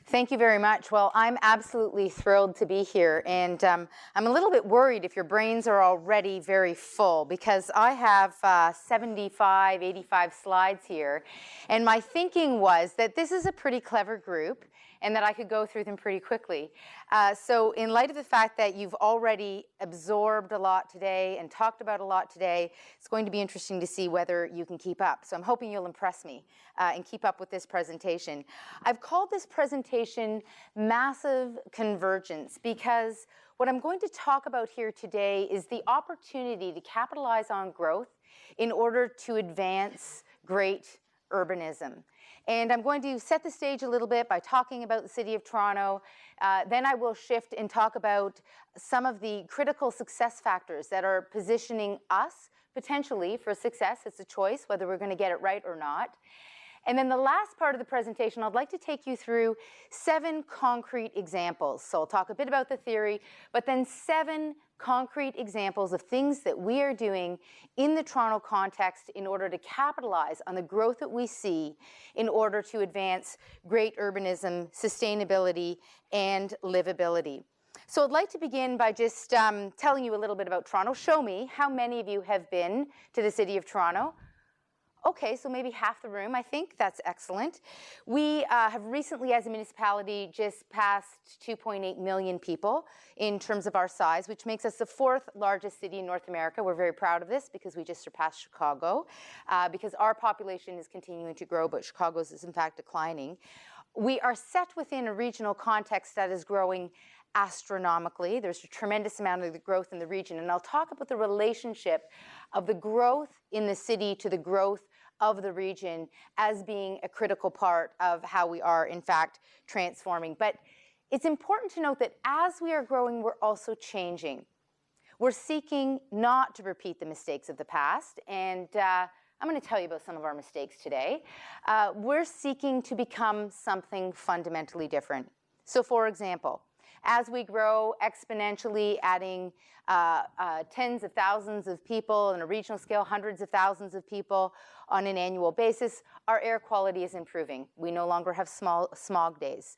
Thank you very much. Well, I'm absolutely thrilled to be here, and I'm a little bit worried if your brains are already very full, because I have 75, 85 slides here, and my thinking was that this is a pretty clever group and that I could go through them pretty quickly. So in light of the fact that you've already absorbed a lot today and talked about a lot today, it's going to be interesting to see whether you can keep up. So I'm hoping you'll impress me and keep up with this presentation. I've called this presentation Massive Convergence because what I'm going to talk about here today is the opportunity to capitalize on growth in order to advance great urbanism. And I'm going to set the stage a little bit by talking about the City of Toronto. Then I will shift and talk about some of the critical success factors that are positioning us potentially for success. It's a choice whether we're going to get it right or not. And then the last part of the presentation, I'd like to take you through 7 concrete examples. So I'll talk a bit about the theory, but then 7 concrete examples of things that we are doing in the Toronto context in order to capitalize on the growth that we see in order to advance great urbanism, sustainability, and livability. So I'd like to begin by just telling you a little bit about Toronto. Show me how many of you have been to the City of Toronto. Okay, so maybe half the room, I think. That's excellent. We have recently, as a municipality, just passed 2.8 million people in terms of our size, which makes us the 4th largest city in North America. We're very proud of this because we just surpassed Chicago, because our population is continuing to grow, but Chicago's is in fact declining. We are set within a regional context that is growing astronomically. There's a tremendous amount of the growth in the region, and I'll talk about the relationship of the growth in the city to the growth of the region as being a critical part of how we are, in fact, transforming. But it's important to note that as we are growing, we're also changing. We're seeking not to repeat the mistakes of the past, and I'm going to tell you about some of our mistakes today. We're seeking to become something fundamentally different. So, for example, as we grow exponentially, adding tens of thousands of people on a regional scale, hundreds of thousands of people on an annual basis, our air quality is improving. We no longer have smog days.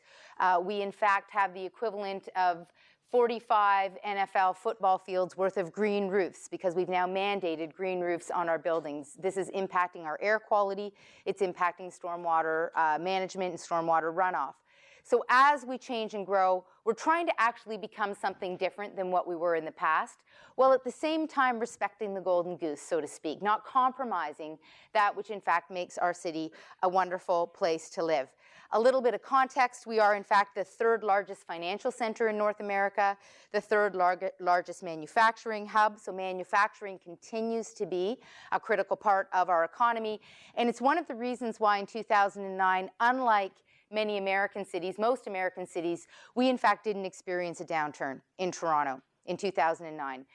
We, in fact, have the equivalent of 45 NFL football fields worth of green roofs because we've now mandated green roofs on our buildings. This is impacting our air quality. It's impacting stormwater management and stormwater runoff. So as we change and grow, we're trying to actually become something different than what we were in the past, while at the same time respecting the golden goose, so to speak, not compromising that which in fact makes our city a wonderful place to live. A little bit of context, we are in fact the 3rd largest financial center in North America, the 3rd largest manufacturing hub, so manufacturing continues to be a critical part of our economy, and it's one of the reasons why in 2009, unlike many American cities, most American cities, we in fact didn't experience a downturn in Toronto in 2009.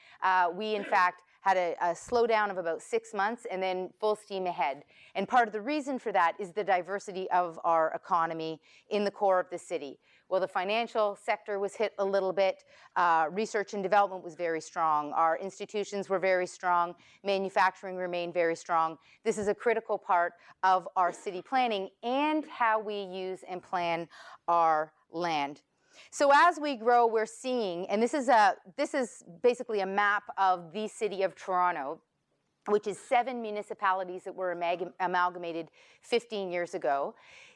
We in fact had a slowdown of about 6 months and then full steam ahead. And part of the reason for that is the diversity of our economy in the core of the city. Well, the financial sector was hit a little bit. Research and development was very strong. Our institutions were very strong. Manufacturing remained very strong. This is a critical part of our city planning and how we use and plan our land. So as we grow, we're seeing, and this is basically a map of the City of Toronto, which is 7 municipalities that were amalgamated 15 years ago.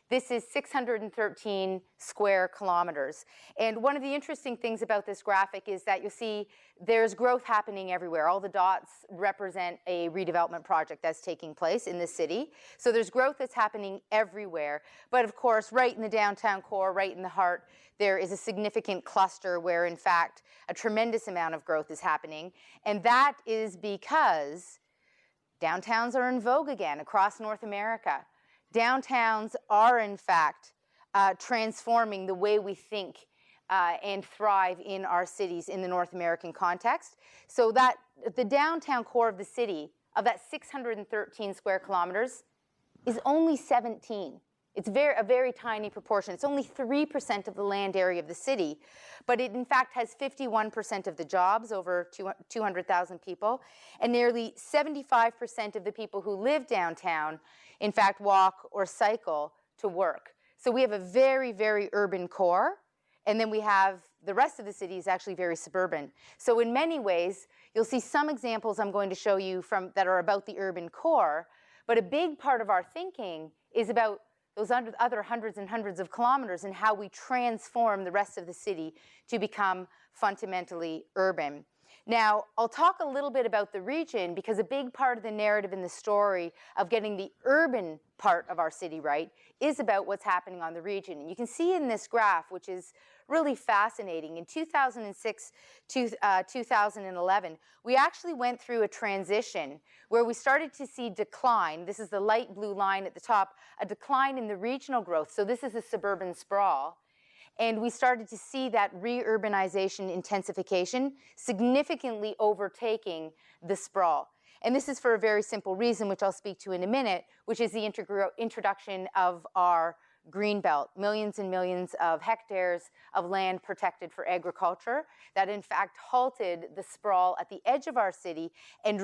This is 613 square kilometers. And one of the interesting things about this graphic is that you'll see there's growth happening everywhere. All the dots represent a redevelopment project that's taking place in the city. So there's growth that's happening everywhere. But of course, right in the downtown core, right in the heart, there is a significant cluster where, in fact, a tremendous amount of growth is happening. And that is because downtowns are in vogue again across North America. Downtowns are, in fact, transforming the way we think and thrive in our cities in the North American context. So that the downtown core of the city, of that 613 square kilometers, is only 17. It's a very tiny proportion. It's only 3% of the land area of the city, but it in fact has 51% of the jobs, over 200,000 people, and nearly 75% of the people who live downtown, in fact, walk or cycle to work. So we have a very, very urban core, and then we have the rest of the city is actually very suburban. So in many ways, you'll see some examples I'm going to show you that are about the urban core, but a big part of our thinking is about those other hundreds and hundreds of kilometers and how we transform the rest of the city to become fundamentally urban. Now, I'll talk a little bit about the region because a big part of the narrative in the story of getting the urban part of our city right is about what's happening on the region. And you can see in this graph, which is really fascinating, in 2006 to 2011, we actually went through a transition where we started to see decline. This is the light blue line at the top, a decline in the regional growth. So this is a suburban sprawl. And we started to see that re-urbanization intensification significantly overtaking the sprawl. And this is for a very simple reason, which I'll speak to in a minute, which is the introduction of our green belt, millions and millions of hectares of land protected for agriculture that in fact halted the sprawl at the edge of our city and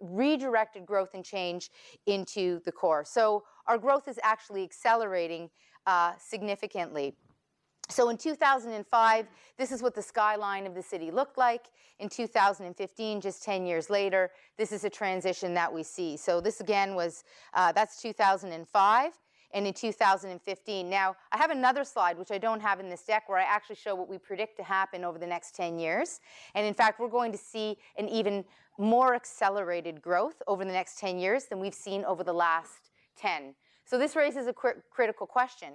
redirected growth and change into the core. So our growth is actually accelerating significantly. So in 2005, this is what the skyline of the city looked like. In 2015, just 10 years later, this is a transition that we see. So this again was, that's 2005. And in 2015, now I have another slide, which I don't have in this deck, where I actually show what we predict to happen over the next 10 years. And in fact, we're going to see an even more accelerated growth over the next 10 years than we've seen over the last 10. So this raises a critical question.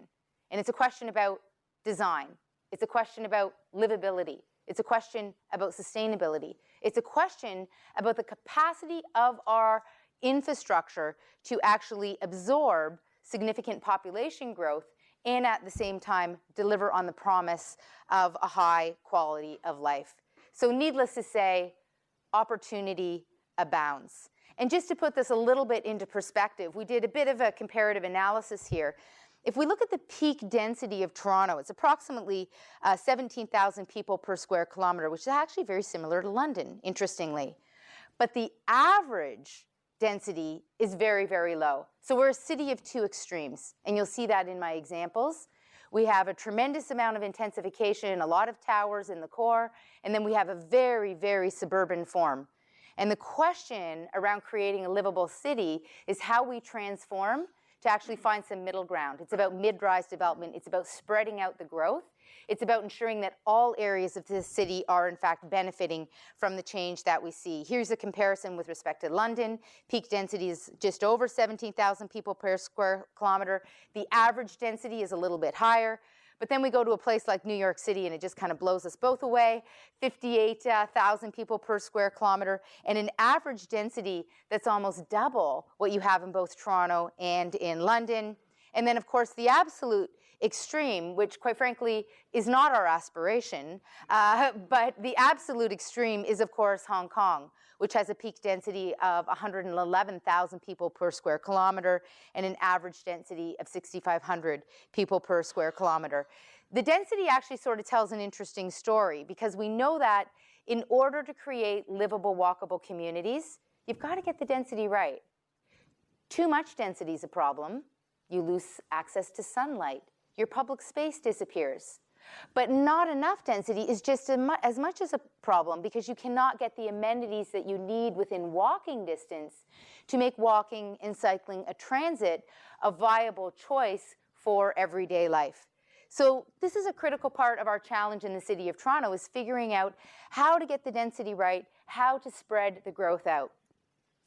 And it's a question about design. It's a question about livability. It's a question about sustainability. It's a question about the capacity of our infrastructure to actually absorb significant population growth and at the same time deliver on the promise of a high quality of life. So needless to say, opportunity abounds. And just to put this a little bit into perspective, we did a bit of a comparative analysis here. If we look at the peak density of Toronto, it's approximately 17,000 people per square kilometer, which is actually very similar to London, interestingly. But the average density is very, very low. So we're a city of two extremes, and you'll see that in my examples. We have a tremendous amount of intensification, a lot of towers in the core, and then we have a very, very suburban form. And the question around creating a livable city is how we transform to actually find some middle ground. It's about mid-rise development. It's about spreading out the growth. It's about ensuring that all areas of the city are in fact benefiting from the change that we see. Here's a comparison with respect to London. Peak density is just over 17,000 people per square kilometer. The average density is a little bit higher. But then we go to a place like New York City and it just kind of blows us both away. 58,000 people per square kilometer and an average density that's almost double what you have in both Toronto and in London. And then of course the absolute extreme, which quite frankly is not our aspiration, but the absolute extreme is of course Hong Kong, which has a peak density of 111,000 people per square kilometer and an average density of 6,500 people per square kilometer. The density actually sort of tells an interesting story because we know that in order to create livable, walkable communities, you've got to get the density right. Too much density is a problem. You lose access to sunlight. Your public space disappears. But not enough density is just as much as a problem because you cannot get the amenities that you need within walking distance to make walking and cycling a transit a viable choice for everyday life. So this is a critical part of our challenge in the City of Toronto is figuring out how to get the density right, how to spread the growth out.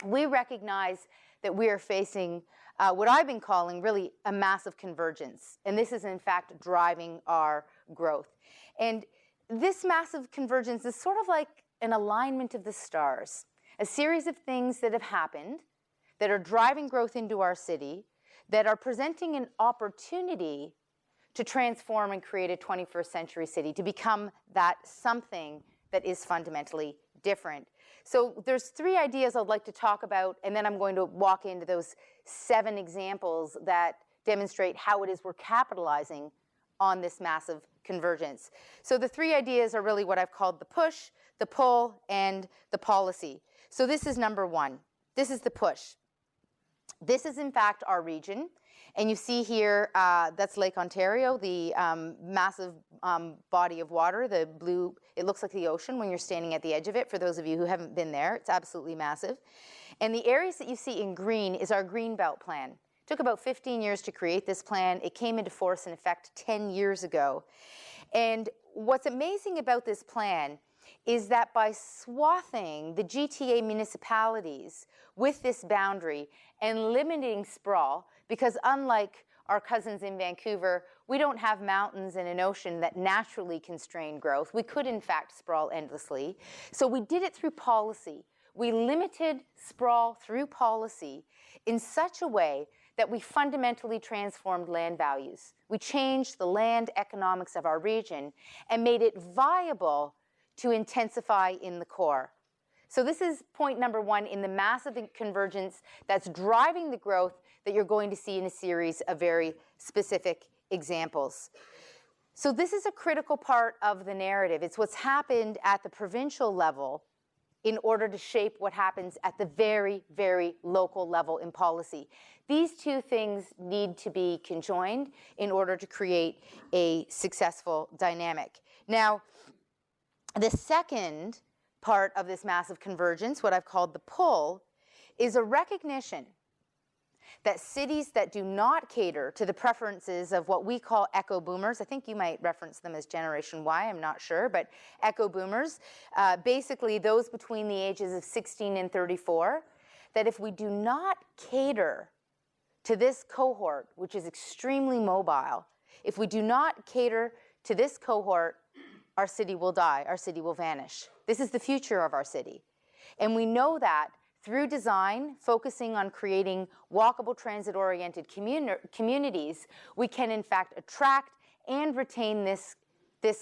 We recognize that we are facing what I've been calling really a massive convergence. And this is in fact driving our growth. And this massive convergence is sort of like an alignment of the stars, a series of things that have happened that are driving growth into our city, that are presenting an opportunity to transform and create a 21st century city, to become that something that is fundamentally different. So there's three ideas I'd like to talk about, and then I'm going to walk into those 7 examples that demonstrate how it is we're capitalizing on this massive convergence. So the 3 ideas are really what I've called the push, the pull, and the policy. So this is number 1. This is the push. This is in fact our region. And you see here, that's Lake Ontario, the massive body of water, the blue, it looks like the ocean when you're standing at the edge of it, for those of you who haven't been there. It's absolutely massive. And the areas that you see in green is our Greenbelt Plan. It took about 15 years to create this plan. It came into force in effect 10 years ago. And what's amazing about this plan is that by swathing the GTA municipalities with this boundary and limiting sprawl, because unlike our cousins in Vancouver, we don't have mountains and an ocean that naturally constrain growth. We could, in fact, sprawl endlessly. So we did it through policy. We limited sprawl through policy in such a way that we fundamentally transformed land values. We changed the land economics of our region and made it viable to intensify in the core. So this is point number one in the massive convergence that's driving the growth that you're going to see in a series of very specific examples. So this is a critical part of the narrative. It's what's happened at the provincial level in order to shape what happens at the very, very local level in policy. These two things need to be conjoined in order to create a successful dynamic. Now, the second part of this massive convergence, what I've called the pull, is a recognition that cities that do not cater to the preferences of what we call echo boomers, I think you might reference them as Generation Y, I'm not sure, but echo boomers, basically those between the ages of 16 and 34, that if we do not cater to this cohort, which is extremely mobile, if we do not cater to this cohort, our city will die, our city will vanish. This is the future of our city. And we know that through design, focusing on creating walkable, transit-oriented communities, we can in fact attract and retain this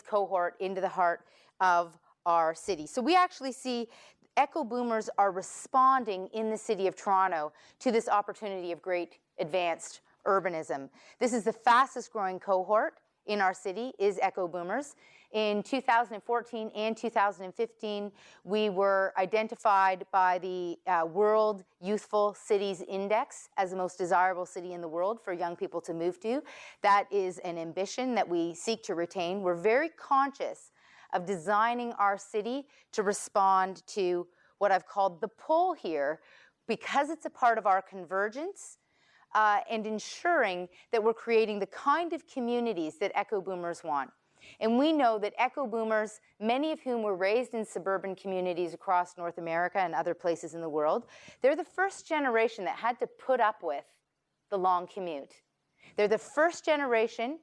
cohort into the heart of our city. So we actually see echo boomers are responding in the city of Toronto to this opportunity of great advanced urbanism. This is the fastest growing cohort in our city, is echo boomers. In 2014 and 2015, we were identified by the World Youthful Cities Index as the most desirable city in the world for young people to move to. That is an ambition that we seek to retain. We're very conscious of designing our city to respond to what I've called the pull here, because it's a part of our convergence and ensuring that we're creating the kind of communities that echo boomers want. And we know that echo boomers, many of whom were raised in suburban communities across North America and other places in the world, they're the first generation that had to put up with the long commute. They're the first generation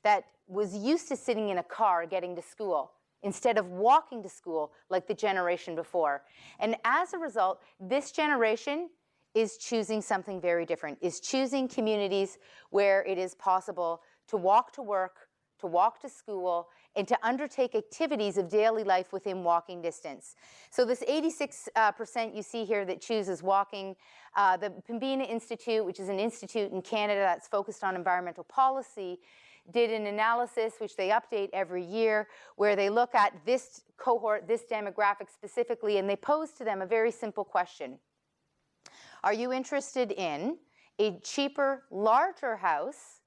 that was used to sitting in a car getting to school instead of walking to school like the generation before. And as a result, this generation is choosing something very different, is choosing communities where it is possible to walk to work, to walk to school, and to undertake activities of daily life within walking distance. So this 86% you see here that chooses walking, the Pembina Institute, which is an institute in Canada that's focused on environmental policy, did an analysis, which they update every year, where they look at this cohort, this demographic specifically, and they pose to them a very simple question. Are you interested in a cheaper, larger house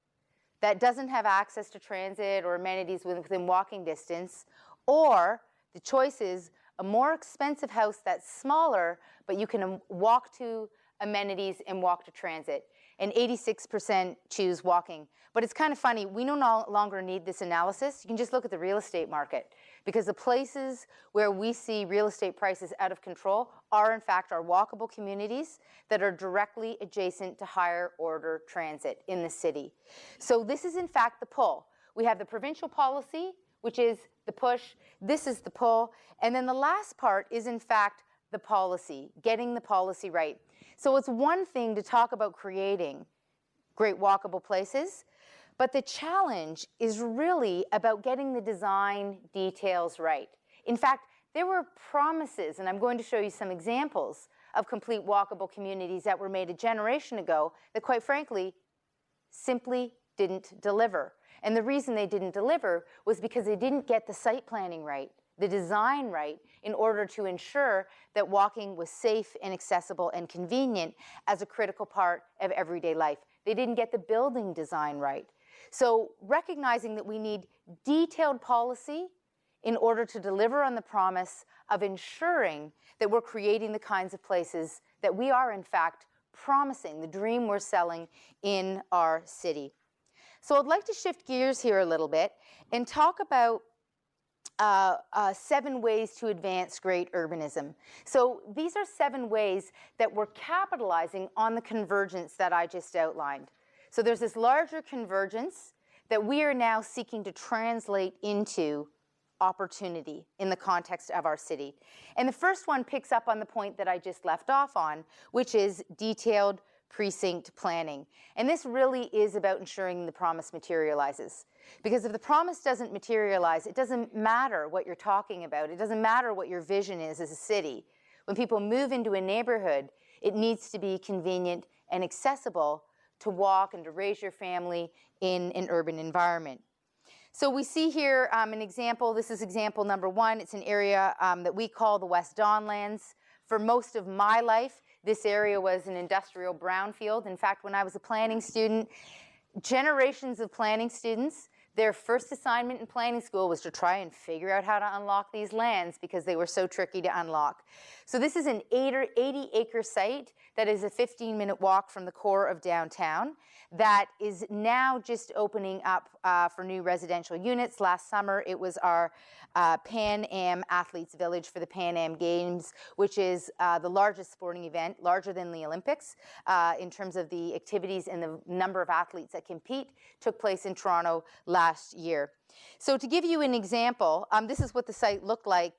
that doesn't have access to transit or amenities within walking distance, or the choice is a more expensive house that's smaller, but you can walk to amenities and walk to transit? And 86% choose walking. But it's kind of funny, we no longer need this analysis. You can just look at the real estate market, because the places where we see real estate prices out of control are in fact our walkable communities that are directly adjacent to higher order transit in the city. So this is in fact the pull. We have the provincial policy, which is the push. This is the pull. And then the last part is in fact the policy, getting the policy right. So it's one thing to talk about creating great walkable places, but the challenge is really about getting the design details right. In fact, there were promises, and I'm going to show you some examples of complete walkable communities that were made a generation ago that, quite frankly, simply didn't deliver. And the reason they didn't deliver was because they didn't get the site planning right, the design right, in order to ensure that walking was safe and accessible and convenient as a critical part of everyday life. They didn't get the building design right. So recognizing that we need detailed policy in order to deliver on the promise of ensuring that we're creating the kinds of places that we are, in fact, promising, the dream we're selling in our city. So I'd like to shift gears here a little bit and talk about 7 ways to advance great urbanism. So these are 7 ways that we're capitalizing on the convergence that I just outlined. So there's this larger convergence that we are now seeking to translate into opportunity in the context of our city. And the first one picks up on the point that I just left off on, which is detailed precinct planning. And this really is about ensuring the promise materializes. Because if the promise doesn't materialize, it doesn't matter what you're talking about. It doesn't matter what your vision is as a city. When people move into a neighborhood, it needs to be convenient and accessible to walk and to raise your family in an urban environment. So we see here an example. This is example number 1. It's an area that we call the West Donlands. For most of my life, this area was an industrial brownfield. In fact, when I was a planning student, generations of planning students, their first assignment in planning school was to try and figure out how to unlock these lands because they were so tricky to unlock. So this is an 80-acre site that is a 15-minute walk from the core of downtown that is now just opening up for new residential units. Last summer, it was our Pan Am Athletes Village for the Pan Am Games, which is the largest sporting event, larger than the Olympics, in terms of the activities and the number of athletes that compete, took place in Toronto last year. So to give you an example, this is what the site looked like.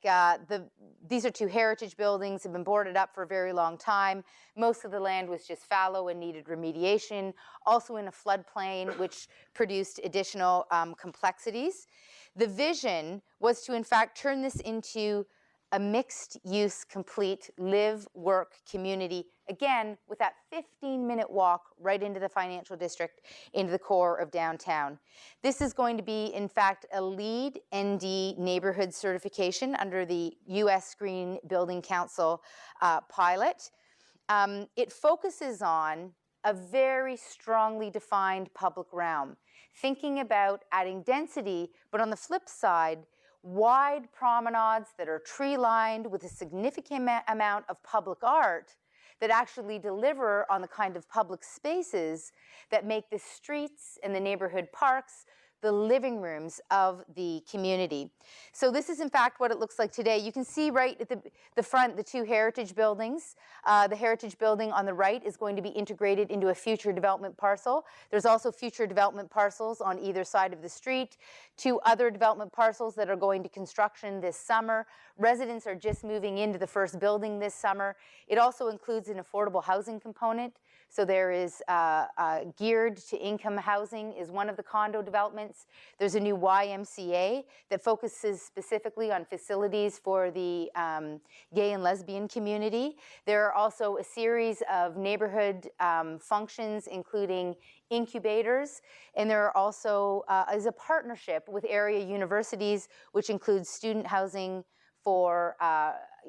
These are 2 heritage buildings, have been boarded up for a very long time. Most of the land was just fallow and needed remediation, also in a floodplain, which produced additional complexities. The vision was to, in fact, turn this into a mixed-use, complete live-work community, again, with that 15-minute walk right into the financial district, into the core of downtown. This is going to be, in fact, a LEED ND neighborhood certification under the U.S. Green Building Council pilot. It focuses on a very strongly defined public realm, thinking about adding density, but on the flip side, wide promenades that are tree-lined with a significant amount of public art that actually deliver on the kind of public spaces that make the streets and the neighborhood parks the living rooms of the community. So this is, in fact, what it looks like today. You can see right at the front the 2 heritage buildings. The heritage building on the right is going to be integrated into a future development parcel. There's also future development parcels on either side of the street. 2 other development parcels that are going to construction this summer. Residents are just moving into the first building this summer. It also includes an affordable housing component. So there is geared to income housing is one of the condo developments. There's a new YMCA that focuses specifically on facilities for the gay and lesbian community. There are also a series of neighborhood functions, including incubators, and there are also is a partnership with area universities, which includes student housing for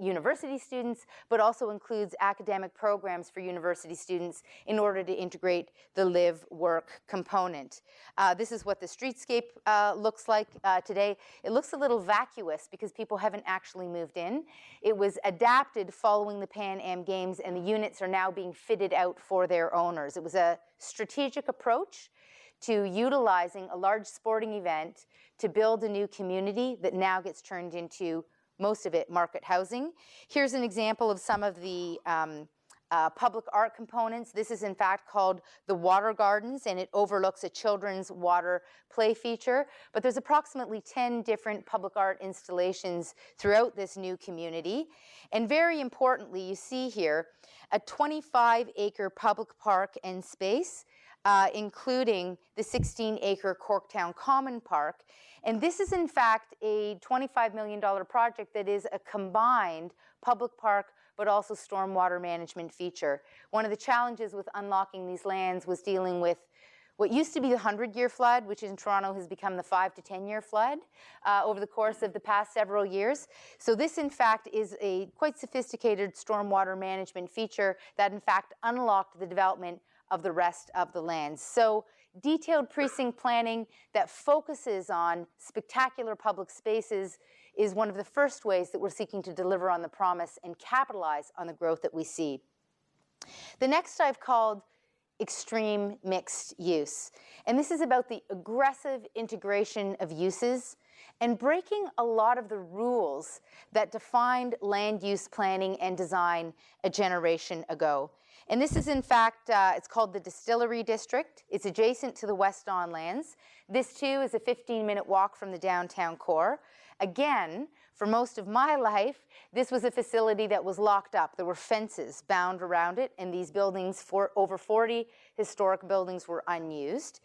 university students, but also includes academic programs for university students in order to integrate the live-work component. This is what the streetscape looks like today. It looks a little vacuous because people haven't actually moved in. It was adapted following the Pan Am Games, and the units are now being fitted out for their owners. It was a strategic approach to utilizing a large sporting event to build a new community that now gets turned into, most of it, market housing. Here's an example of some of the public art components. This is, in fact, called the Water Gardens, and it overlooks a children's water play feature. But there's approximately 10 different public art installations throughout this new community. And very importantly, you see here a 25-acre public park and space, including the 16-acre Corktown Common Park. And this is, in fact, a $25 million project that is a combined public park but also stormwater management feature. One of the challenges with unlocking these lands was dealing with what used to be the 100-year flood, which in Toronto has become the 5 to 10-year flood over the course of the past several years. So this, in fact, is a quite sophisticated stormwater management feature that, in fact, unlocked the development of the rest of the lands. So detailed precinct planning that focuses on spectacular public spaces is one of the first ways that we're seeking to deliver on the promise and capitalize on the growth that we see. The next I've called extreme mixed use. And this is about the aggressive integration of uses and breaking a lot of the rules that defined land use planning and design a generation ago. And this is, in fact, it's called the Distillery District. It's adjacent to the West Don lands. This, too, is a 15-minute walk from the downtown core. Again, for most of my life, this was a facility that was locked up. There were fences bound around it, and these buildings, over 40 historic buildings, were unused.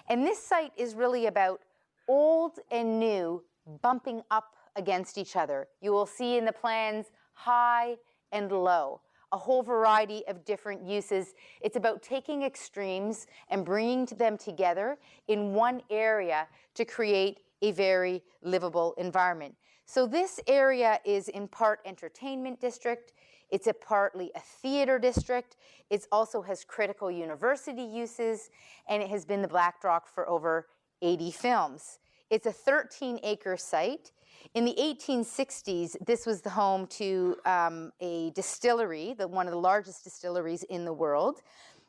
And this site is really about old and new bumping up against each other. You will see in the plans high and low, a whole variety of different uses. It's about taking extremes and bringing them together in one area to create a very livable environment. So this area is in part entertainment district. It's partly a theater district. It also has critical university uses, and it has been the backdrop for over 80 films. It's a 13-acre site. In the 1860s, this was the home to a distillery, one of the largest distilleries in the world.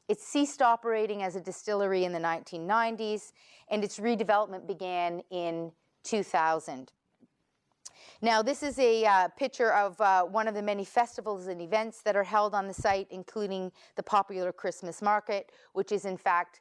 It ceased operating as a distillery in the 1990s, and its redevelopment began in 2000. Now, this is a picture of one of the many festivals and events that are held on the site, including the popular Christmas market, which is in fact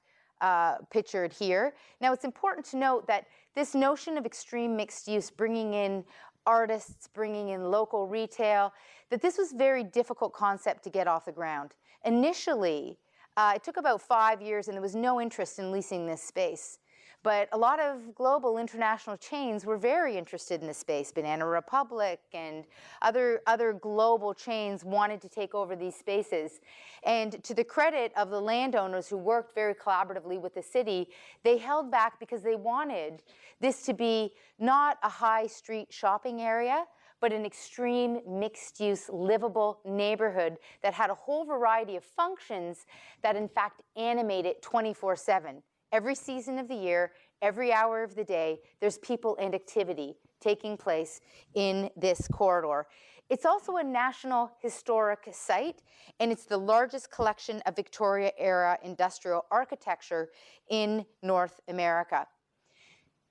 pictured here. Now, it's important to note that this notion of extreme mixed use, bringing in artists, bringing in local retail, that this was a very difficult concept to get off the ground. Initially, it took about 5 years, and there was no interest in leasing this space. But a lot of global international chains were very interested in this space. Banana Republic and other global chains wanted to take over these spaces. And to the credit of the landowners who worked very collaboratively with the city, they held back because they wanted this to be not a high street shopping area, but an extreme mixed-use, livable neighborhood that had a whole variety of functions that in fact animate it 24/7. Every season of the year, every hour of the day, there's people and activity taking place in this corridor. It's also a National Historic Site, and it's the largest collection of Victoria-era industrial architecture in North America.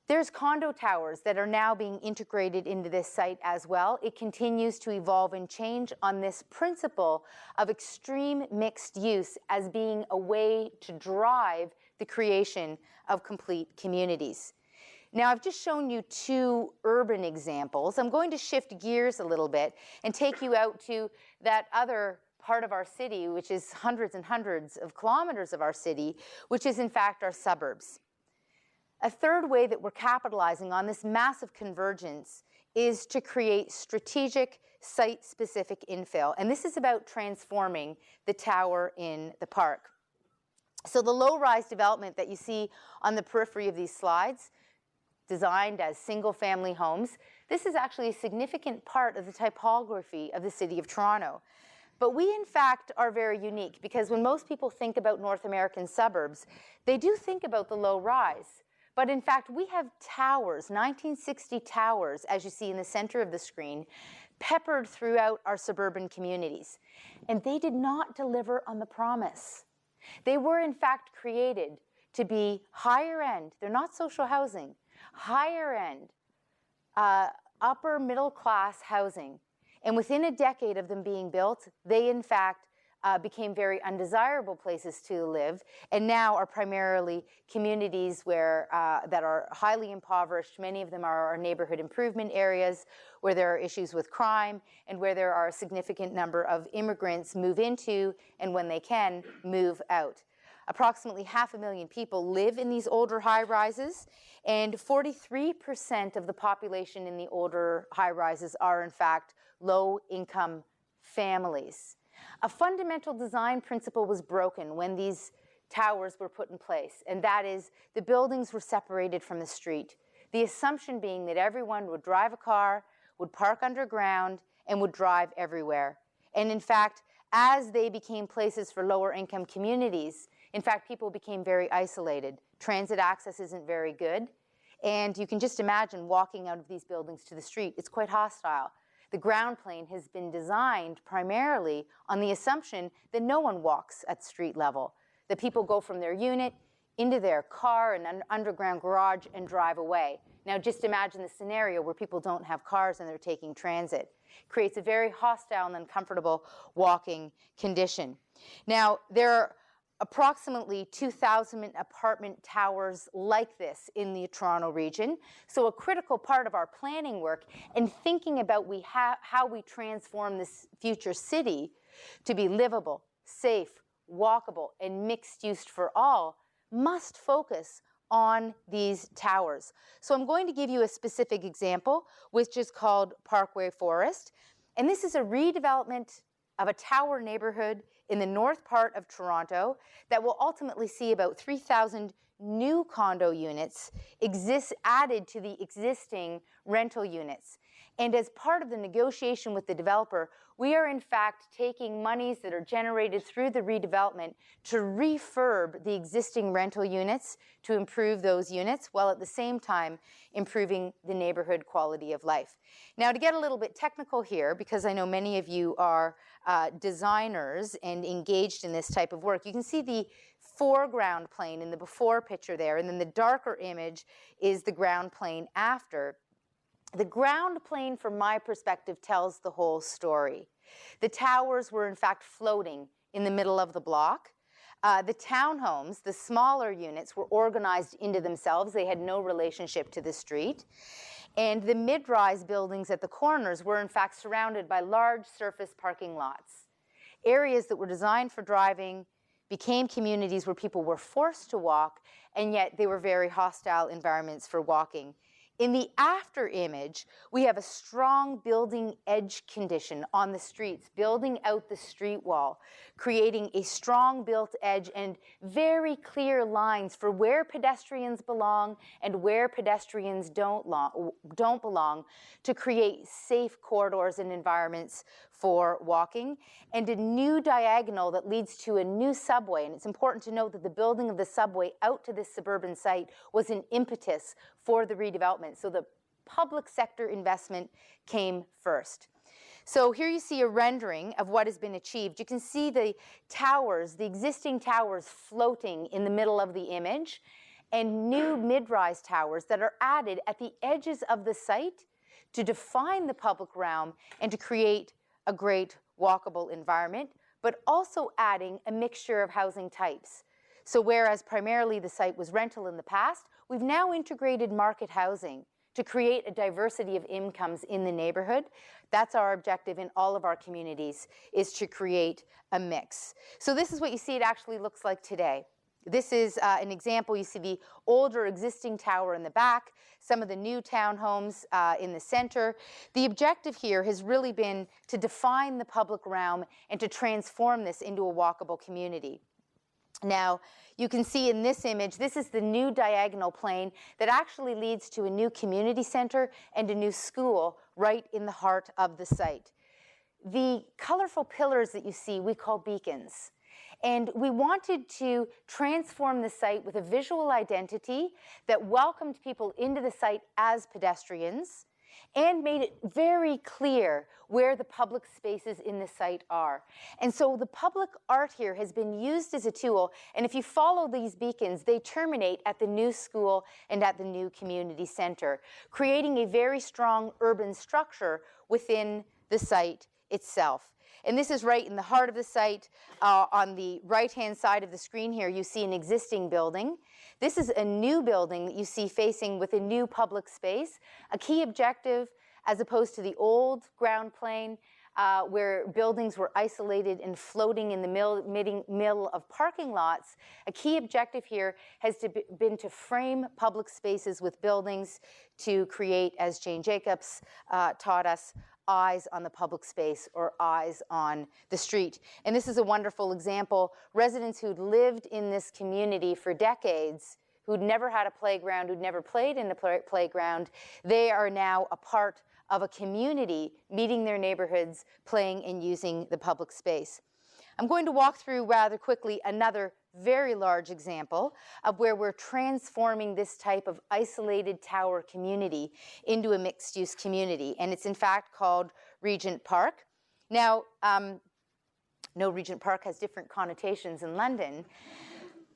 There's condo towers that are now being integrated into this site as well. It continues to evolve and change on this principle of extreme mixed use as being a way to drive the creation of complete communities. Now, I've just shown you two urban examples. I'm going to shift gears a little bit and take you out to that other part of our city, which is hundreds and hundreds of kilometers of our city, which is in fact our suburbs. A third way that we're capitalizing on this massive convergence is to create strategic site-specific infill. And this is about transforming the tower in the park. So the low-rise development that you see on the periphery of these slides, designed as single-family homes, this is actually a significant part of the typography of the City of Toronto. But we, in fact, are very unique because when most people think about North American suburbs, they do think about the low-rise. But in fact, we have towers, 1960 towers, as you see in the center of the screen, peppered throughout our suburban communities. And they did not deliver on the promise. They were, in fact, created to be higher end. They're not social housing. Higher end, upper middle class housing. And within a decade of them being built, they, in fact, became very undesirable places to live, and now are primarily communities where, that are highly impoverished. Many of them are our neighborhood improvement areas where there are issues with crime and where there are a significant number of immigrants move into and, when they can, move out. Approximately 500,000 people live in these older high-rises, and 43% of the population in the older high-rises are, in fact, low-income families. A fundamental design principle was broken when these towers were put in place, and that is the buildings were separated from the street. The assumption being that everyone would drive a car, would park underground, and would drive everywhere. And in fact, as they became places for lower income communities, In fact, people became very isolated. Transit access isn't very good. And you can just imagine walking out of these buildings to the street. It's quite hostile. The ground plane has been designed primarily on the assumption that no one walks at street level, that people go from their unit into their car and an underground garage and drive away. Now just imagine the scenario where people don't have cars and they're taking transit. It creates a very hostile and uncomfortable walking condition. Now there are approximately 2,000 apartment towers like this in the Toronto region. So a critical part of our planning work and thinking about how we transform this future city to be livable, safe, walkable, and mixed use for all must focus on these towers. So I'm going to give you a specific example, which is called Parkway Forest. And this is a redevelopment of a tower neighborhood in the north part of Toronto that will ultimately see about 3,000 new condo units added to the existing rental units. And as part of the negotiation with the developer, we are in fact taking monies that are generated through the redevelopment to refurb the existing rental units to improve those units, while at the same time improving the neighborhood quality of life. Now, to get a little bit technical here, because I know many of you are designers and engaged in this type of work, you can see the foreground plane in the before picture there, and then the darker image is the ground plane after. The ground plane, from my perspective, tells the whole story. The towers were in fact floating in the middle of the block. The townhomes, the smaller units, were organized into themselves. They had no relationship to the street. And the mid-rise buildings at the corners were in fact surrounded by large surface parking lots. Areas that were designed for driving became communities where people were forced to walk, and yet they were very hostile environments for walking. In the after image, we have a strong building edge condition on the streets, building out the street wall, creating a strong built edge and very clear lines for where pedestrians belong and where pedestrians don't belong, to create safe corridors and environments for walking, and a new diagonal that leads to a new subway. And it's important to note that the building of the subway out to this suburban site was an impetus for the redevelopment. So the public sector investment came first. So here you see a rendering of what has been achieved. You can see the towers, the existing towers floating in the middle of the image, and new mid-rise towers that are added at the edges of the site to define the public realm and to create a great walkable environment, but also adding a mixture of housing types. So whereas primarily the site was rental in the past, we've now integrated market housing to create a diversity of incomes in the neighborhood. That's our objective in all of our communities, is to create a mix. So this is what you see it actually looks like today. This is an example. You see the older existing tower in the back, some of the new townhomes in the center. The objective here has really been to define the public realm and to transform this into a walkable community. Now, you can see in this image, this is the new diagonal plane that actually leads to a new community center and a new school right in the heart of the site. The colorful pillars that you see, we call beacons. And we wanted to transform the site with a visual identity that welcomed people into the site as pedestrians and made it very clear where the public spaces in the site are. And so the public art here has been used as a tool, and if you follow these beacons, they terminate at the new school and at the new community center, creating a very strong urban structure within the site itself. And this is right in the heart of the site. On the right-hand side of the screen here, you see an existing building. This is a new building that you see facing with a new public space. A key objective, as opposed to the old ground plane, where buildings were isolated and floating in the middle of parking lots, a key objective here has been to frame public spaces with buildings to create, as Jane Jacobs taught us, eyes on the public space or eyes on the street. And this is a wonderful example. Residents who'd lived in this community for decades, who'd never had a playground, who'd never played in a playground, they are now a part of a community, meeting their neighborhoods, playing and using the public space. I'm going to walk through rather quickly another very large example of where we're transforming this type of isolated tower community into a mixed-use community. And it's in fact called Regent Park. Now, no, Regent Park has different connotations in London.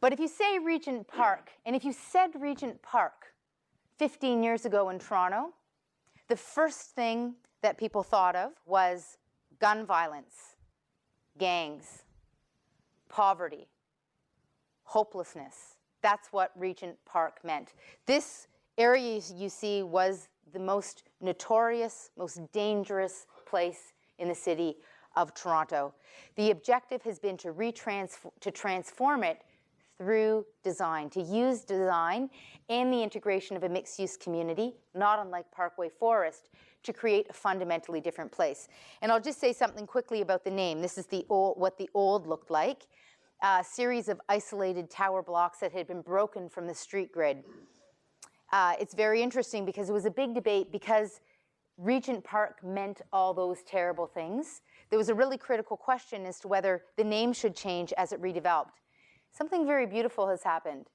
But if you say Regent Park, and if you said Regent Park 15 years ago in Toronto, the first thing that people thought of was gun violence, gangs, poverty, hopelessness. That's what Regent Park meant. This area you see was the most notorious, most dangerous place in the city of Toronto. The objective has been to transform it through design, to use design and the integration of a mixed-use community, not unlike Parkway Forest, to create a fundamentally different place. And I'll just say something quickly about the name. This is what the old looked like, a series of isolated tower blocks that had been broken from the street grid. It's very interesting because it was a big debate because Regent Park meant all those terrible things. There was a really critical question as to whether the name should change as it redeveloped. Something very beautiful has happened,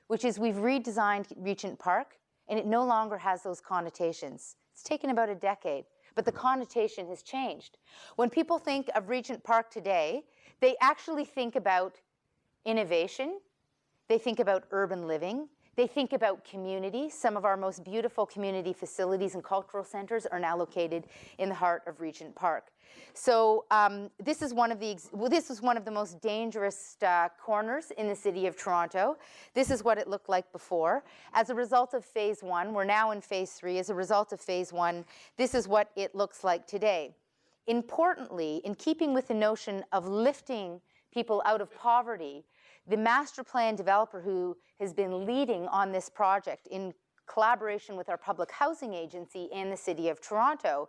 which is we've redesigned Regent Park, and it no longer has those connotations. It's taken about a decade, but the connotation has changed. When people think of Regent Park today, they actually think about innovation, they think about urban living, they think about community. Some of our most beautiful community facilities and cultural centers are now located in the heart of Regent Park. So this is one of the most dangerous corners in the city of Toronto. This is what it looked like before. As a result of phase 1, we're now in phase 3. As a result of phase 1, this is what it looks like today. Importantly, in keeping with the notion of lifting people out of poverty, the master plan developer who has been leading on this project in collaboration with our public housing agency and the City of Toronto,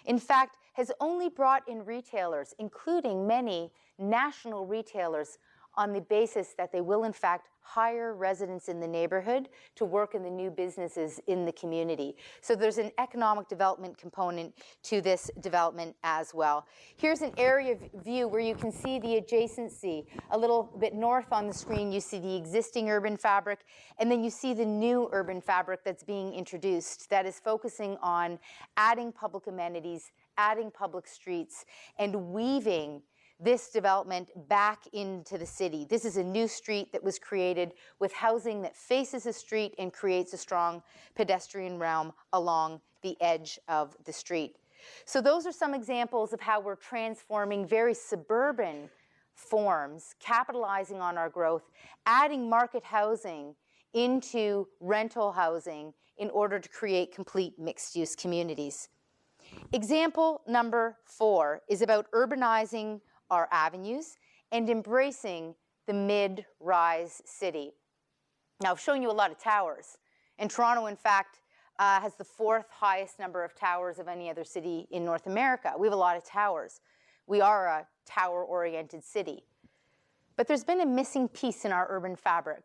in fact, has only brought in retailers, including many national retailers, on the basis that they will, in fact, hire residents in the neighborhood to work in the new businesses in the community. So there's an economic development component to this development as well. Here's an area view where you can see the adjacency. A little bit north on the screen, you see the existing urban fabric, and then you see the new urban fabric that's being introduced that is focusing on adding public amenities, adding public streets, and weaving this development back into the city. This is a new street that was created with housing that faces a street and creates a strong pedestrian realm along the edge of the street. So those are some examples of how we're transforming very suburban forms, capitalizing on our growth, adding market housing into rental housing in order to create complete mixed-use communities. Example number 4 is about urbanizing our avenues and embracing the mid-rise city. Now, I've shown you a lot of towers, and Toronto, in fact, has the 4th highest number of towers of any other city in North America. We have a lot of towers. We are a tower-oriented city. But there's been a missing piece in our urban fabric,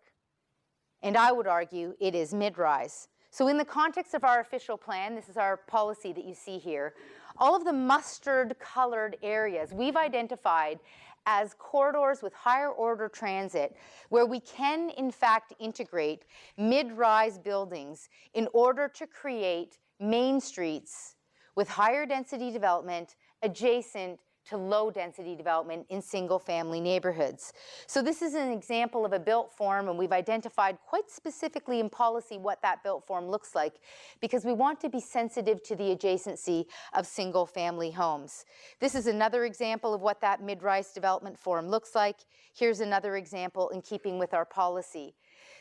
and I would argue it is mid-rise. So in the context of our official plan, this is our policy that you see here, all of the mustard-colored areas we've identified as corridors with higher order transit where we can, in fact, integrate mid-rise buildings in order to create main streets with higher density development adjacent to low density development in single family neighborhoods. So this is an example of a built form, and we've identified quite specifically in policy what that built form looks like because we want to be sensitive to the adjacency of single family homes. This is another example of what that mid-rise development form looks like. Here's another example in keeping with our policy.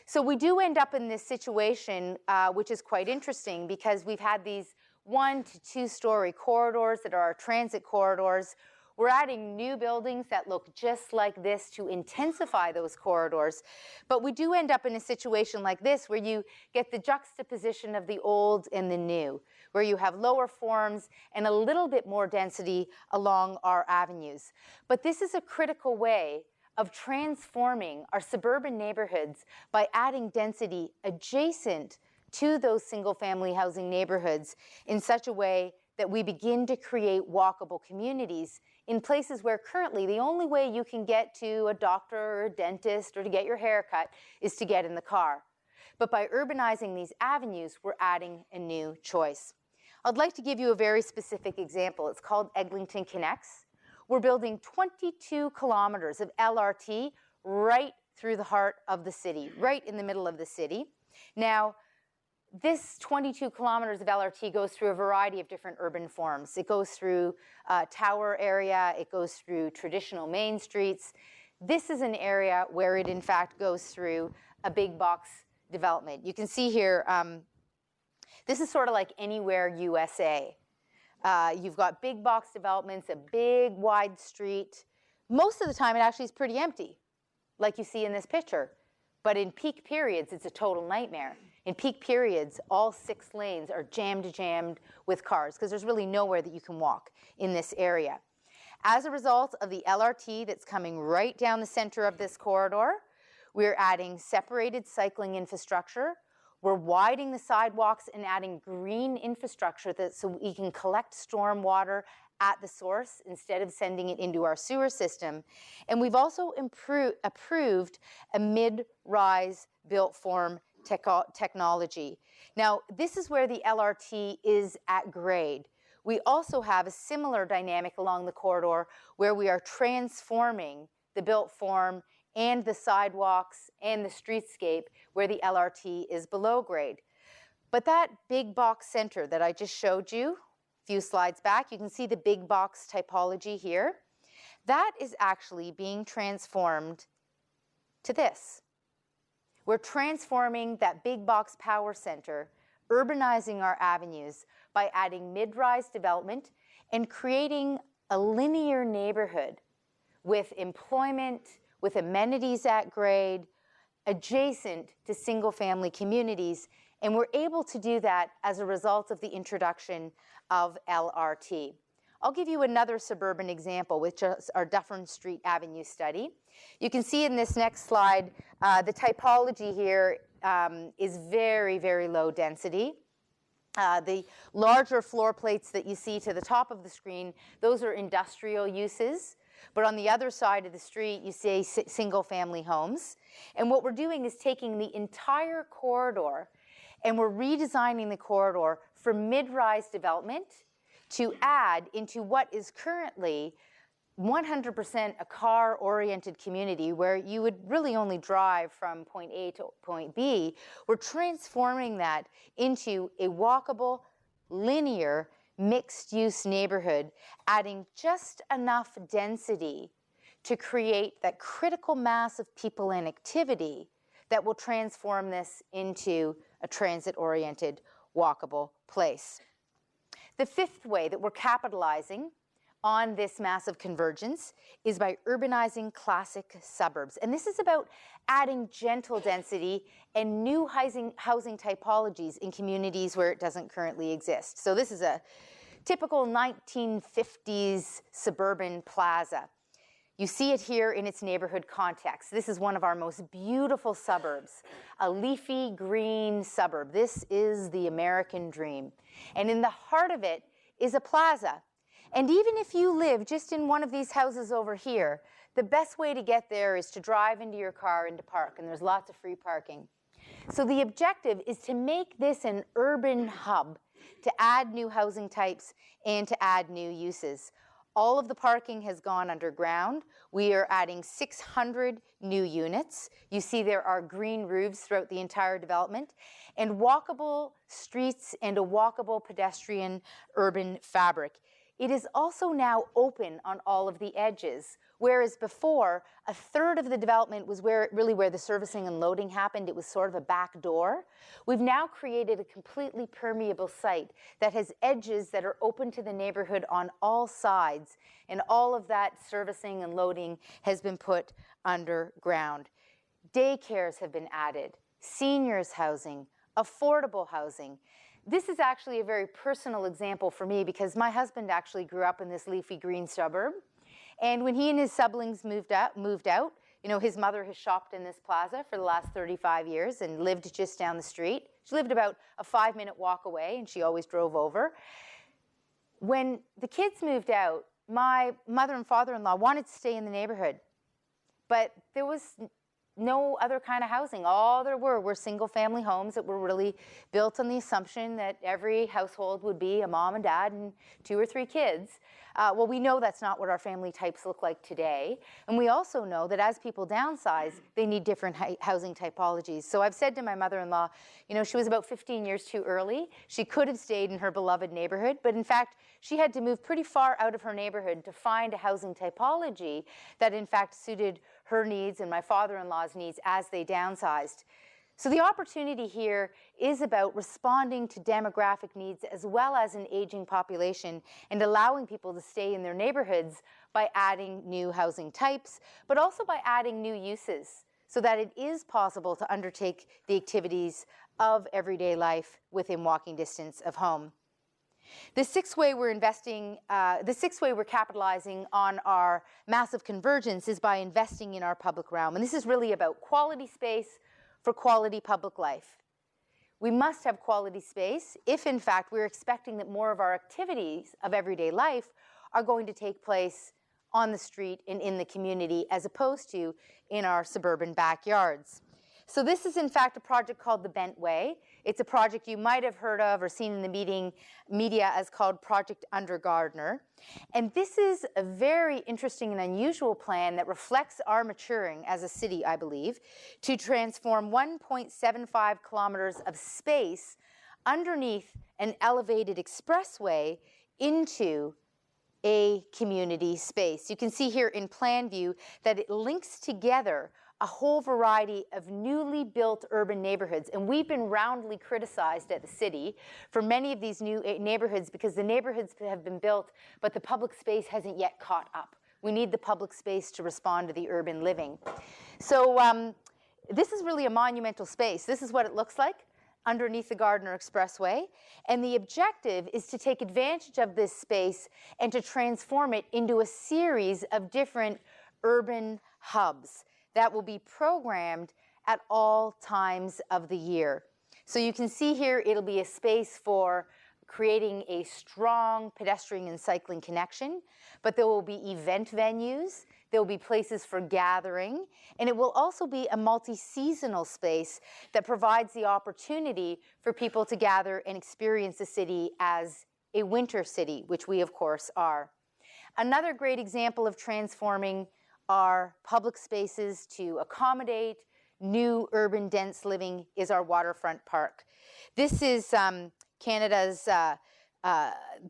So we do end up in this situation, which is quite interesting because we've had these 1 to 2 story corridors that are our transit corridors. We're adding new buildings that look just like this to intensify those corridors. But we do end up in a situation like this where you get the juxtaposition of the old and the new, where you have lower forms and a little bit more density along our avenues. But this is a critical way of transforming our suburban neighborhoods by adding density adjacent to those single-family housing neighborhoods in such a way that we begin to create walkable communities in places where currently the only way you can get to a doctor or a dentist or to get your hair cut is to get in the car. But by urbanizing these avenues, we're adding a new choice. I'd like to give you a very specific example. It's called Eglinton Connects. We're building 22 kilometers of LRT right through the heart of the city, right in the middle of the city. Now, this 22 kilometers of LRT goes through a variety of different urban forms. It goes through Tower area, it goes through traditional main streets. This is an area where it in fact goes through a big box development. You can see here, this is sort of like anywhere USA. You've got big box developments, a big wide street. Most of the time it actually is pretty empty, like you see in this picture. But in peak periods, it's a total nightmare. In peak periods, all 6 lanes are jammed with cars because there's really nowhere that you can walk in this area. As a result of the LRT that's coming right down the center of this corridor, we're adding separated cycling infrastructure. We're widening the sidewalks and adding green infrastructure so we can collect storm water at the source instead of sending it into our sewer system. And we've also approved a mid-rise built form technology. Now, this is where the LRT is at grade. We also have a similar dynamic along the corridor where we are transforming the built form and the sidewalks and the streetscape where the LRT is below grade. But that big box center that I just showed you a few slides back, you can see the big box typology here. That is actually being transformed to this. We're transforming that big box power center, urbanizing our avenues by adding mid-rise development and creating a linear neighborhood with employment, with amenities at grade, adjacent to single-family communities. And we're able to do that as a result of the introduction of LRT. I'll give you another suburban example, which is our Dufferin Street Avenue study. You can see in this next slide, the typology here is very, very low density. The larger floor plates that you see to the top of the screen, those are industrial uses. But on the other side of the street, you see single-family homes. And what we're doing is taking the entire corridor and we're redesigning the corridor for mid-rise development to add into what is currently 100% a car-oriented community where you would really only drive from point A to point B. We're transforming that into a walkable, linear, mixed-use neighborhood, adding just enough density to create that critical mass of people and activity that will transform this into a transit-oriented, walkable place. The fifth way that we're capitalizing on this massive convergence is by urbanizing classic suburbs. And this is about adding gentle density and new housing typologies in communities where it doesn't currently exist. So this is a typical 1950s suburban plaza. You see it here in its neighborhood context. This is one of our most beautiful suburbs, a leafy green suburb. This is the American dream. And in the heart of it is a plaza. And even if you live just in one of these houses over here, the best way to get there is to drive into your car and to park, and there's lots of free parking. So the objective is to make this an urban hub, to add new housing types and to add new uses. All of the parking has gone underground. We are adding 600 new units. You see there are green roofs throughout the entire development, and walkable streets and a walkable pedestrian urban fabric. It is also now open on all of the edges, whereas before, a third of the development was where the servicing and loading happened. It was sort of a back door. We've now created a completely permeable site that has edges that are open to the neighborhood on all sides, and all of that servicing and loading has been put underground. Daycares have been added, seniors housing, affordable housing. This is actually a very personal example for me because my husband actually grew up in this leafy green suburb. And when he and his siblings moved out, you know, his mother has shopped in this plaza for the last 35 years and lived just down the street. She lived about a 5-minute walk away, and she always drove over. When the kids moved out, my mother and father-in-law wanted to stay in the neighborhood, but there was no other kind of housing. All there were single-family homes that were really built on the assumption that every household would be a mom and dad and 2 or 3 kids. Well, we know that's not what our family types look like today. And we also know that as people downsize, they need different housing typologies. So I've said to my mother-in-law, you know, she was about 15 years too early. She could have stayed in her beloved neighborhood, but in fact, she had to move pretty far out of her neighborhood to find a housing typology that in fact suited her needs and my father-in-law's needs as they downsized. So the opportunity here is about responding to demographic needs as well as an aging population and allowing people to stay in their neighborhoods by adding new housing types, but also by adding new uses so that it is possible to undertake the activities of everyday life within walking distance of home. The sixth way we're capitalizing on our massive convergence is by investing in our public realm. And this is really about quality space for quality public life. We must have quality space if, in fact, we're expecting that more of our activities of everyday life are going to take place on the street and in the community as opposed to in our suburban backyards. So this is, in fact, a project called the Bent Way. It's a project you might have heard of or seen in the media as called Project Undergardner. And this is a very interesting and unusual plan that reflects our maturing as a city, I believe, to transform 1.75 kilometers of space underneath an elevated expressway into a community space. You can see here in plan view that it links together a whole variety of newly built urban neighborhoods. And we've been roundly criticized at the city for many of these new neighborhoods because the neighborhoods have been built, but the public space hasn't yet caught up. We need the public space to respond to the urban living. So this is really a monumental space. This is what it looks like underneath the Gardner Expressway. And the objective is to take advantage of this space and to transform it into a series of different urban hubs that will be programmed at all times of the year. So you can see here it'll be a space for creating a strong pedestrian and cycling connection, but there will be event venues, there will be places for gathering, and it will also be a multi-seasonal space that provides the opportunity for people to gather and experience the city as a winter city, which we of course are. Another great example of transforming our public spaces to accommodate new urban dense living is our waterfront park. This is Canada's,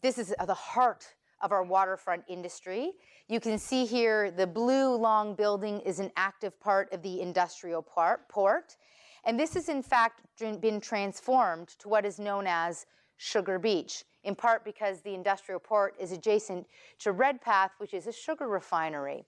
this is the heart of our waterfront industry. You can see here the blue long building is an active part of the industrial port. And this has in fact been transformed to what is known as Sugar Beach, in part because the industrial port is adjacent to Redpath, which is a sugar refinery.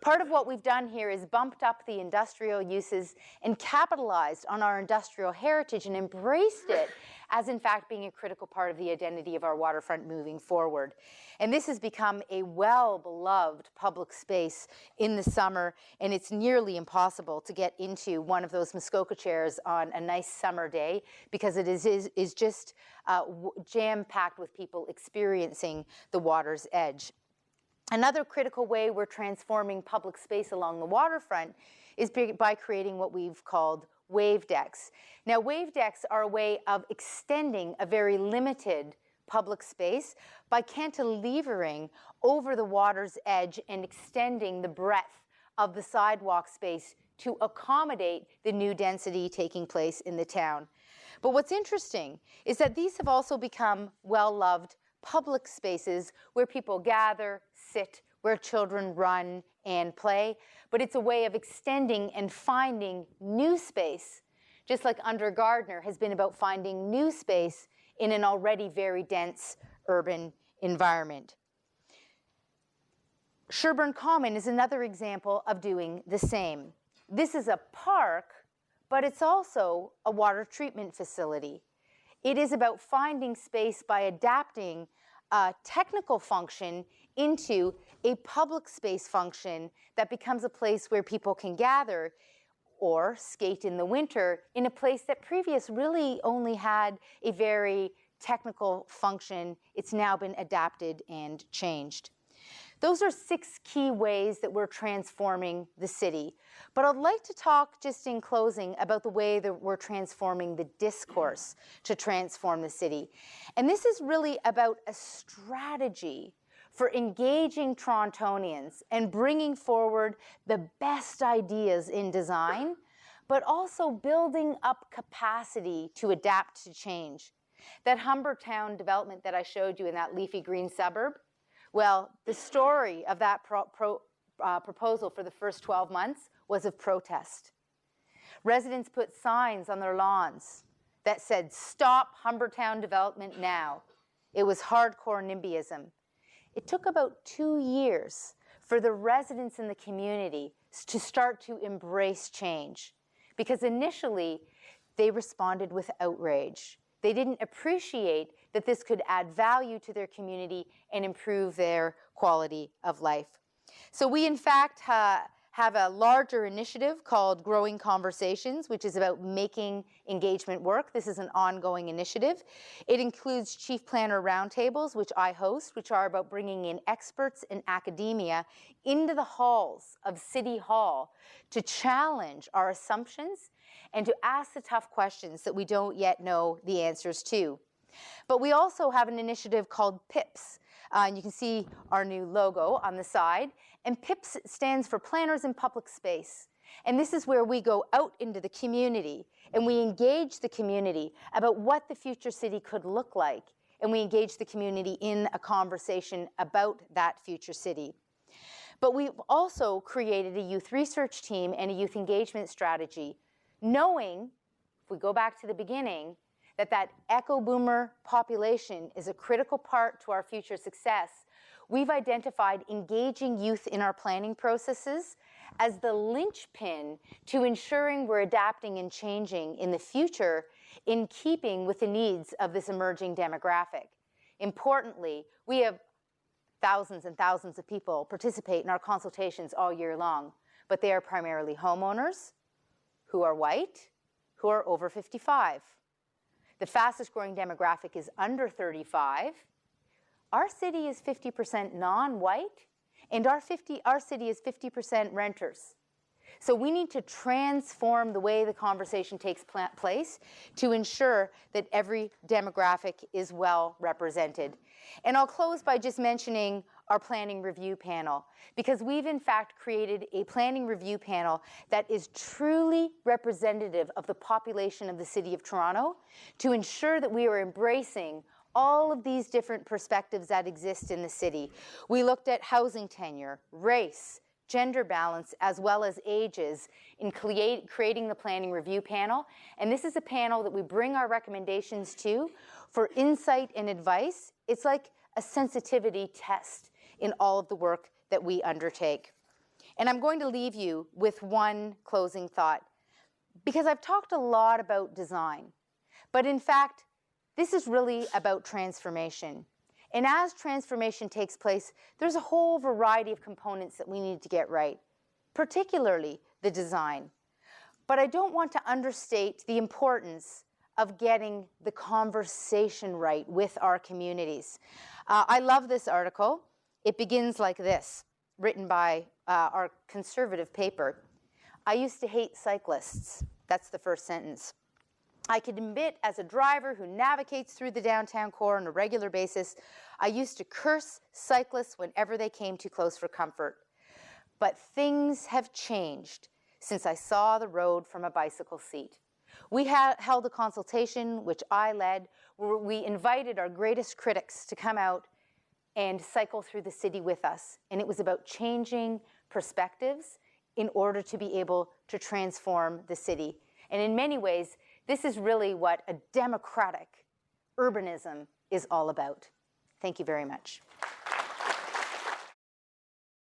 Part of what we've done here is bumped up the industrial uses and capitalized on our industrial heritage and embraced it as in fact being a critical part of the identity of our waterfront moving forward. And this has become a well-beloved public space in the summer, and it's nearly impossible to get into one of those Muskoka chairs on a nice summer day because it is just jam-packed with people experiencing the water's edge. Another critical way we're transforming public space along the waterfront is by creating what we've called wave decks. Now, wave decks are a way of extending a very limited public space by cantilevering over the water's edge and extending the breadth of the sidewalk space to accommodate the new density taking place in the town. But what's interesting is that these have also become well-loved public spaces where people gather, sit, where children run and play, but it's a way of extending and finding new space, just like Undergardner has been about finding new space in an already very dense urban environment. Sherburne Common is another example of doing the same. This is a park, but it's also a water treatment facility. It is about finding space by adapting a technical function into a public space function that becomes a place where people can gather or skate in the winter in a place that previous really only had a very technical function. It's now been adapted and changed. Those are 6 key ways that we're transforming the city. But I'd like to talk just in closing about the way that we're transforming the discourse to transform the city. And this is really about a strategy for engaging Torontonians and bringing forward the best ideas in design, but also building up capacity to adapt to change. That Humbertown development that I showed you in that leafy green suburb, well, the story of that proposal for the first 12 months was of protest. Residents put signs on their lawns that said, "Stop Humbertown development now." It was hardcore NIMBYism. It took about 2 years for the residents in the community to start to embrace change, because initially they responded with outrage. They didn't appreciate that this could add value to their community and improve their quality of life. So we, in fact, have a larger initiative called Growing Conversations, which is about making engagement work. This is an ongoing initiative. It includes chief planner roundtables, which I host, which are about bringing in experts in academia into the halls of City Hall to challenge our assumptions and to ask the tough questions that we don't yet know the answers to. But we also have an initiative called PIPS. And you can see our new logo on the side. And PIPS stands for Planners in Public Space. And this is where we go out into the community and we engage the community about what the future city could look like. And we engage the community in a conversation about that future city. But we've also created a youth research team and a youth engagement strategy, knowing, if we go back to the beginning, that echo boomer population is a critical part to our future success. We've identified engaging youth in our planning processes as the linchpin to ensuring we're adapting and changing in the future in keeping with the needs of this emerging demographic. Importantly, we have thousands and thousands of people participate in our consultations all year long, but they are primarily homeowners who are white, who are over 55. The fastest growing demographic is under 35. Our city is 50% non-white, and our city is 50% renters. So we need to transform the way the conversation takes place to ensure that every demographic is well represented. And I'll close by just mentioning our planning review panel, because we've in fact created a planning review panel that is truly representative of the population of the City of Toronto to ensure that we are embracing all of these different perspectives that exist in the city. We looked at housing tenure, race, gender balance, as well as ages in creating the planning review panel. And this is a panel that we bring our recommendations to for insight and advice. It's like a sensitivity test in all of the work that we undertake. And I'm going to leave you with one closing thought, because I've talked a lot about design, but in fact, this is really about transformation. And as transformation takes place, there's a whole variety of components that we need to get right, particularly the design. But I don't want to understate the importance of getting the conversation right with our communities. I love this article. It begins like this, written by our conservative paper. "I used to hate cyclists." That's the first sentence. "I can admit, as a driver who navigates through the downtown core on a regular basis, I used to curse cyclists whenever they came too close for comfort. But things have changed since I saw the road from a bicycle seat." We held a consultation, which I led, where we invited our greatest critics to come out and cycle through the city with us. And it was about changing perspectives in order to be able to transform the city. And in many ways, this is really what a democratic urbanism is all about. Thank you very much.